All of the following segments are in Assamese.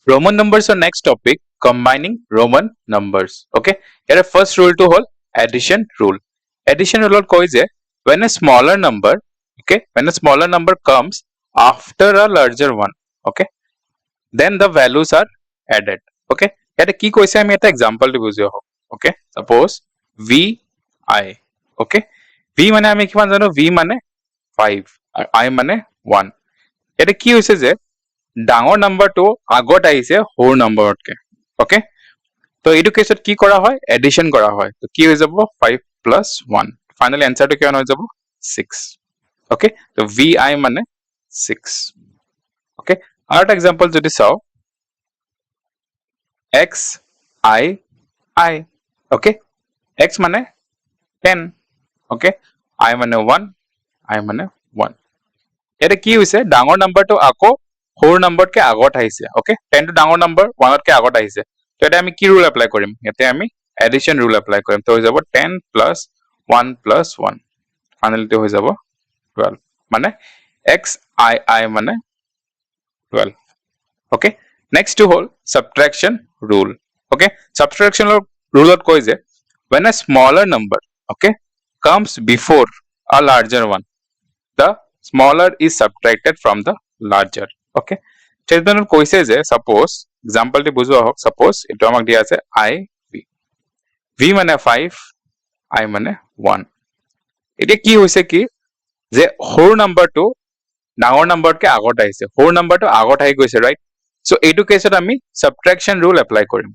Roman numbers are next topic, combining Roman numbers. Okay, here first rule to hold addition rule. Addition rule koi je when a smaller number, when a smaller number comes after a larger one, okay, then the values are added. Okay, here ki koise ami eta example di bujhiyo ho. Okay, suppose v I. Okay, v mane ami kiman jano, v mane 5 are I মানে 1. এটা কি হৈছে যে ডাঙৰ নাম্বাৰটো আগত আহিছে সৰু নাম্বাৰতকে ওকে তো এইটো কেছত কি কৰা হয় এডিশন কৰা হয় তো কি হৈ যাব 5 plus 1 ফাইনালি আনসাৰটো কিমান হৈ যাব 6 ওকে তো vi মানে 6 ওকে আৰু এটা এক্সাম্পল যদি চাও x I ওকে x মানে 10 ওকে I মানে 1 I মানে 1 এটা কি হৈছে ডাঙৰ নাম্বাৰটো আকৌ সৰু নাম্বাৰতকে আগত আহিছে ওকে 10 টো ডাঙৰ নাম্বাৰ 1 তকে আগত আহিছে তো এটা আমি কি ৰুল এপ্লাই কৰিম ইয়াতে আমি এডিশন ৰুল এপ্লাই কৰিম তো হৈ যাব 10 plus 1 plus 1 ফাইনালি তো হৈ যাব 12 মানে xi মানে 12 ওকে নেক্সট টু হল সাবট্রাকশন ৰুল ওকে সাবট্ৰাকশন ৰুলত কয় যে when a smaller number okay comes before a larger one the smaller is subtracted from the larger okay চেতনত কৈছে যে সাপোজ এক্সাম্পল টি বুঝোৱা হক সাপোজ এটো আমাক দিয়া আছে I v মানে 5 I মানে 1 এটা কি হৈছে কি যে সৰু নাম্বাৰটো ডাঙৰ নাম্বাৰতকে আগত আহিছে সৰু নাম্বাৰটো আগত আহি গৈছে ৰাইট সো এইটো কেছত আমি সাবট্ৰাকশন ৰুল এপ্লাই কৰিম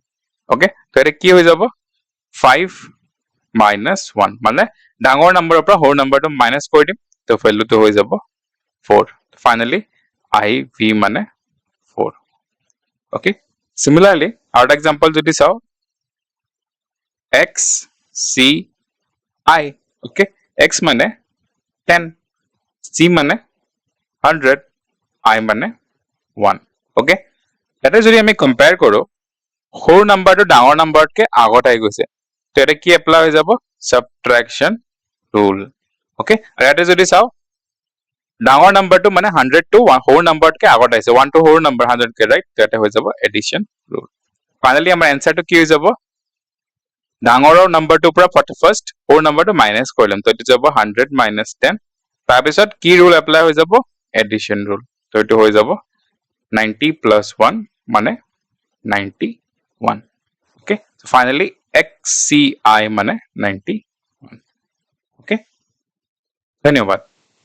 ওকে তো এটা কি হৈ যাব 5 minus 1 মানে ডাঙৰ নাম্বাৰৰ পৰা সৰু নাম্বাৰটো মাইনাস কৰি দিম তো ভ্যালুটো হৈ যাব 4 finally I v মানে 4 okay similarly our example jodi sao x c I okay x মানে 10 c মানে 100 I মানে 1 okay এটা যদি আমি কম্পেয়ার কৰো সৰু নাম্বাৰটো ডাঙৰ নাম্বাৰতকে আগত আহি গৈছে তো এটা কি এপ্লাই হৈ যাব সাবট্ৰাকশন ৰুল okay আৰু এটা যদি চাও ডাঙৰ নাম্বাৰটো মানে 100 টু সৰু নাম্বাৰতকে আগত আহিছে 1 টু সৰু নাম্বাৰ 100 কে ৰাইট তো এটা হৈ যাব এডিশন ৰুল ফাইনালি আমাৰ আনসাৰটো কি হৈ যাব ডাঙৰৰ নাম্বাৰটোৰ পৰা ফাৰ্স্ট সৰু নাম্বাৰটো মাইনাস কৰিলাম তো এটো যাব 100 minus 10 তাৰ পিছত কি ৰুল এপ্লাই হৈ যাব এডিশন ৰুল তো এটো হৈ যাব 90 plus 1 মানে 91 okay so finally xci মানে 91 okay ধন্যবাদ